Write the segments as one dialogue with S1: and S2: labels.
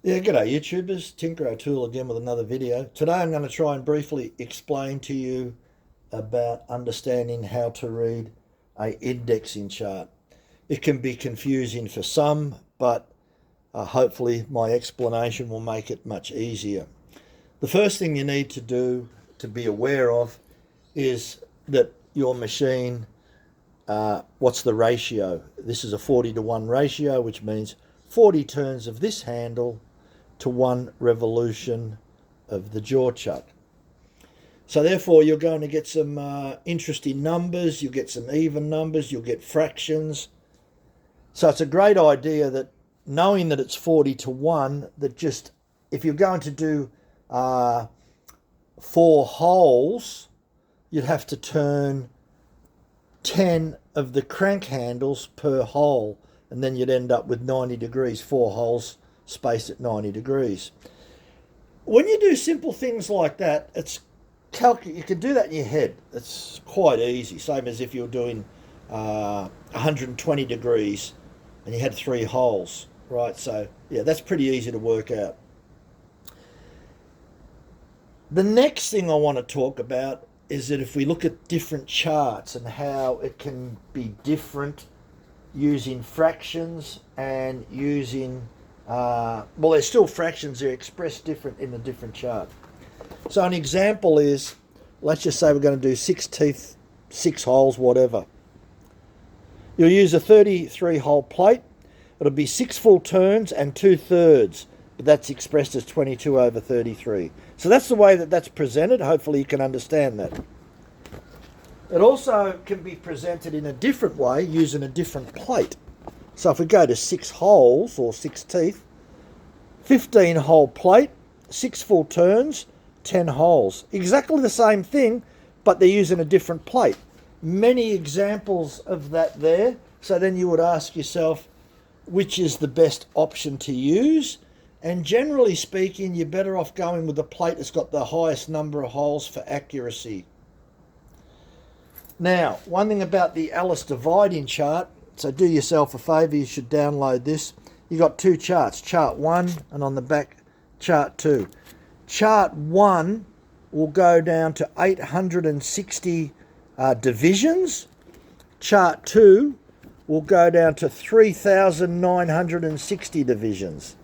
S1: Yeah, g'day YouTubers, Tinker O'Toole again with another video. Today I'm going to try and briefly explain to you about understanding how to read a indexing chart. It can be confusing for some, but hopefully my explanation will make it much easier. The first thing you need to do to be aware of is that your machine, what's the ratio? This is a 40-to-1 ratio, which means 40 turns of this handle to one revolution of the jaw chuck. So therefore you're going to get some interesting numbers, you'll get some even numbers, you'll get fractions. So it's a great idea that knowing that it's 40 to 1, that just if you're going to do 4 holes, you'd have to turn 10 of the crank handles per hole, and then you'd end up with 90 degrees, 4 holes spaced at 90 degrees. When you do simple things like that, you can do that in your head. It's quite easy, same as if you're doing 120 degrees and you had 3 holes, right? So yeah, that's pretty easy to work out. The next thing I want to talk about is that if we look at different charts and how it can be different using fractions and using well, they're still fractions, they're expressed different in a different chart. So an example is, let's just say we're going to do 6 teeth, 6 holes, whatever. You'll use a 33 hole plate. It'll be 6 full turns and 2/3, but that's expressed as 22 over 33. So that's the way that that's presented. Hopefully you can understand that. It also can be presented in a different way using a different plate. So if we go to 6 holes or 6 teeth, 15 hole plate, 6 full turns, 10 holes. Exactly the same thing, but they're using a different plate. Many examples of that there. So then you would ask yourself, which is the best option to use? And generally speaking, you're better off going with the plate that's got the highest number of holes for accuracy. Now, one thing about the Ellis dividing chart, so do yourself a favour, you should download this. You've got 2 charts, chart 1 and on the back chart 2. Chart 1 will go down to 860 divisions. Chart 2 will go down to 3,960 divisions.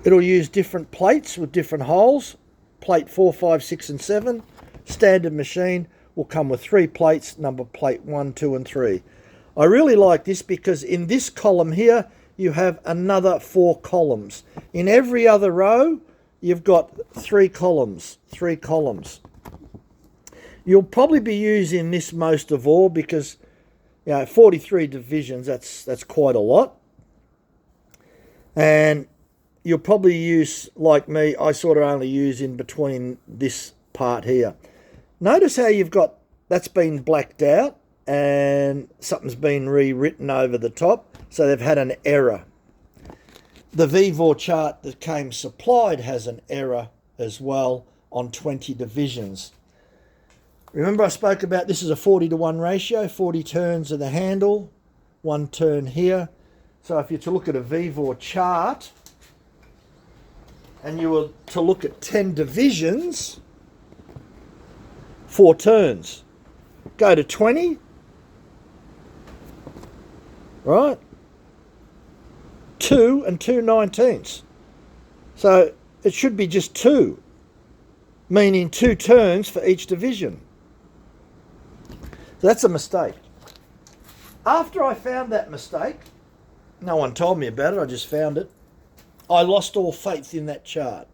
S1: It'll use different plates with different holes. Plate 4, 5, 6 and 7. Standard machine will come with 3 plates, number plate 1, 2 and 3. I really like this because in this column here, you have another 4 columns. In every other row, you've got 3 columns, 3 columns. You'll probably be using this most of all because, 43 divisions, that's quite a lot. And you'll probably use, like me, I sort of only use in between this part here. Notice how you've got, that's been blacked out and something's been rewritten over the top, so they've had an error. The VVOR chart that came supplied has an error as well on 20 divisions. Remember I spoke about this is a 40 to 1 ratio, 40 turns of the handle, 1 turn here. So if you're to look at a VVOR chart and you were to look at 10 divisions, 4 turns. Go to 20, right? 2 and 2/19. So it should be just 2, meaning 2 turns for each division. So that's a mistake. After I found that mistake, no one told me about it, I just found it, I lost all faith in that chart.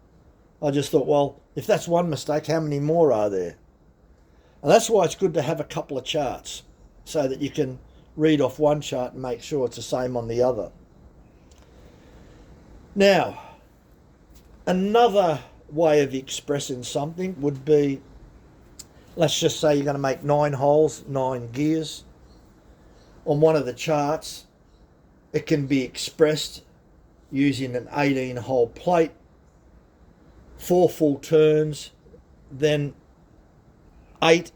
S1: I just thought, well, if that's one mistake, how many more are there? And that's why it's good to have a couple of charts so that you can read off one chart and make sure it's the same on the other. Now, another way of expressing something would be, let's just say you're going to make 9 holes, 9 gears. On one of the charts, it can be expressed using an 18 hole plate, 4 full turns, then 8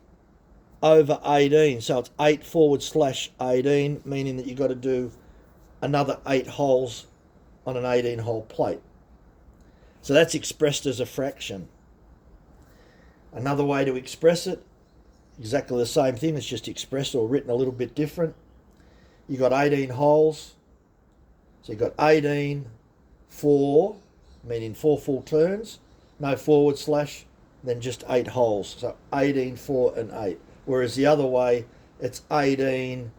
S1: over 18. So it's 8/18, meaning that you've got to do another 8 holes on an 18 hole plate. So that's expressed as a fraction. Another way to express it, exactly the same thing, it's just expressed or written a little bit different. You've got 18 holes. So you've got 18, 4, meaning 4 full turns, no forward slash, then just 8 holes. So 18, 4 and 8. Whereas the other way, it's 18,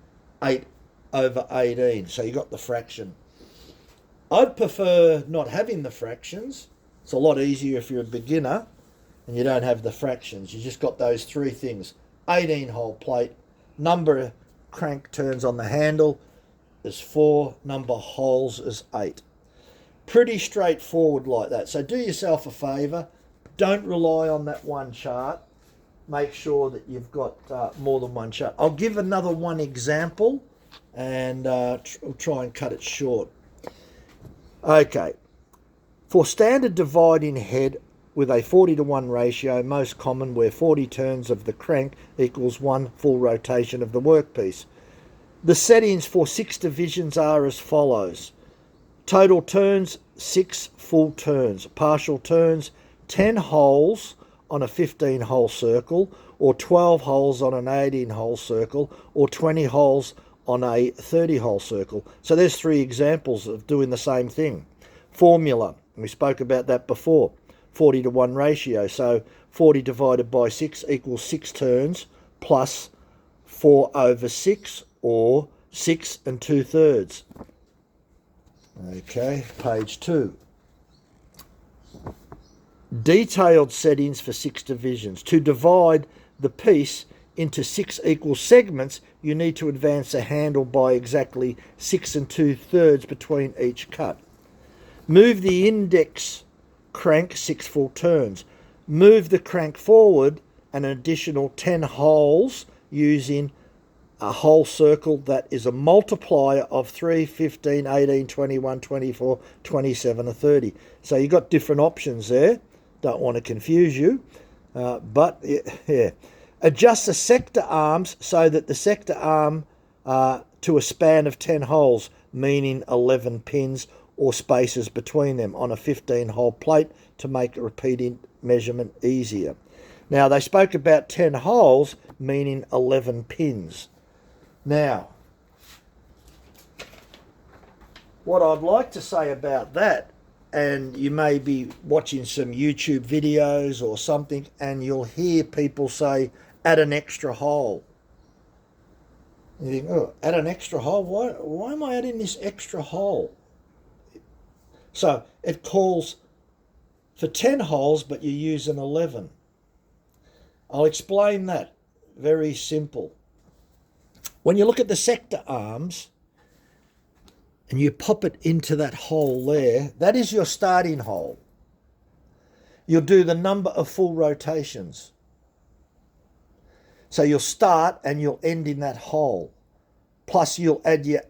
S1: 8 over 18. So you got the fraction. I'd prefer not having the fractions. It's a lot easier if you're a beginner and you don't have the fractions. You just got those three things. 18 hole plate, number of crank turns on the handle is 4, number of holes is 8. Pretty straightforward like that. So do yourself a favour. Don't rely on that one chart. Make sure that you've got more than one chart. I'll give another one example and try and cut it short. Okay. For standard dividing head with a 40-to-1 ratio, most common where 40 turns of the crank equals 1 full rotation of the workpiece. The settings for 6 divisions are as follows. Total turns, 6 full turns. Partial turns, 10 holes on a 15-hole circle, or 12 holes on an 18-hole circle, or 20 holes on a 30-hole circle. So there's 3 examples of doing the same thing. Formula, we spoke about that before, 40-to-1 ratio. So 40 divided by 6 equals 6 turns plus 4 over 6, or 6 2/3. Okay, page 2. Detailed settings for 6 divisions. To divide the piece into 6 equal segments, you need to advance the handle by exactly 6 2/3 between each cut. Move the index crank 6 full turns. Move the crank forward an additional 10 holes using a whole circle that is a multiplier of 3, 15, 18, 21, 24, 27 and 30. So you've got different options there. Don't want to confuse you. But yeah. Adjust the sector arms so that the sector arm to a span of 10 holes, meaning 11 pins or spaces between them on a 15-hole plate to make repeating measurement easier. Now, they spoke about 10 holes, meaning 11 pins. Now, what I'd like to say about that, and you may be watching some YouTube videos or something, and you'll hear people say, add an extra hole. You think, oh, add an extra hole? Why am I adding this extra hole? So it calls for 10 holes, but you use an 11. I'll explain that. Very simple. When you look at the sector arms and you pop it into that hole there, that is your starting hole. You'll do the number of full rotations. So you'll start and you'll end in that hole. Plus you'll add your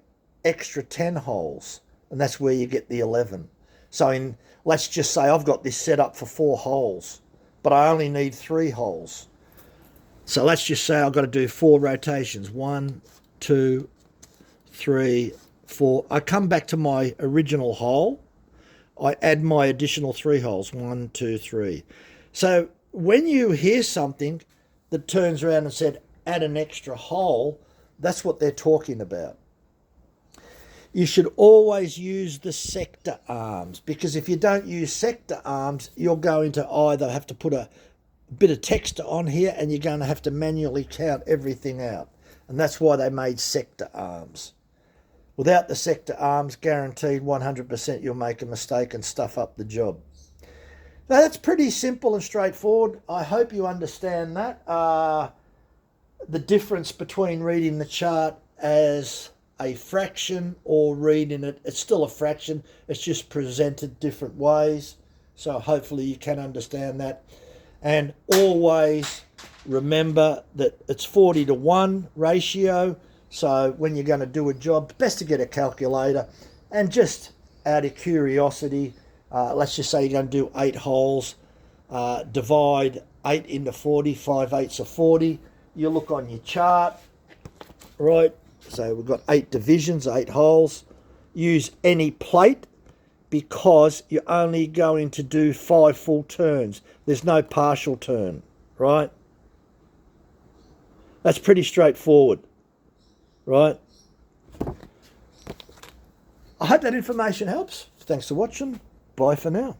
S1: extra 10 holes, and that's where you get the 11. So let's just say I've got this set up for 4 holes, but I only need 3 holes. So let's just say I've got to do 4 rotations. 1, 2, 3, 4. I come back to my original hole. I add my additional 3 holes. 1, 2, 3. So when you hear something that turns around and said, add an extra hole, that's what they're talking about. You should always use the sector arms, because if you don't use sector arms, you're going to either have to put a bit of text on here and you're going to have to manually count everything out. And that's why they made sector arms. Without the sector arms, guaranteed 100% you'll make a mistake and stuff up the job. Now that's pretty simple and straightforward. I hope you understand that. The difference between reading the chart as a fraction or reading it, it's still a fraction, it's just presented different ways. So hopefully you can understand that. And always remember that it's 40-to-1 ratio. So when you're going to do a job, best to get a calculator. And just out of curiosity, let's just say you're going to do 8 holes. Divide 8 into 40, 5/8 of 40. You look on your chart, right? So we've got 8 divisions, 8 holes. Use any plate. because you're only going to do 5 full turns. There's no partial turn, right? That's pretty straightforward, right? I hope that information helps. Thanks for watching. Bye for now.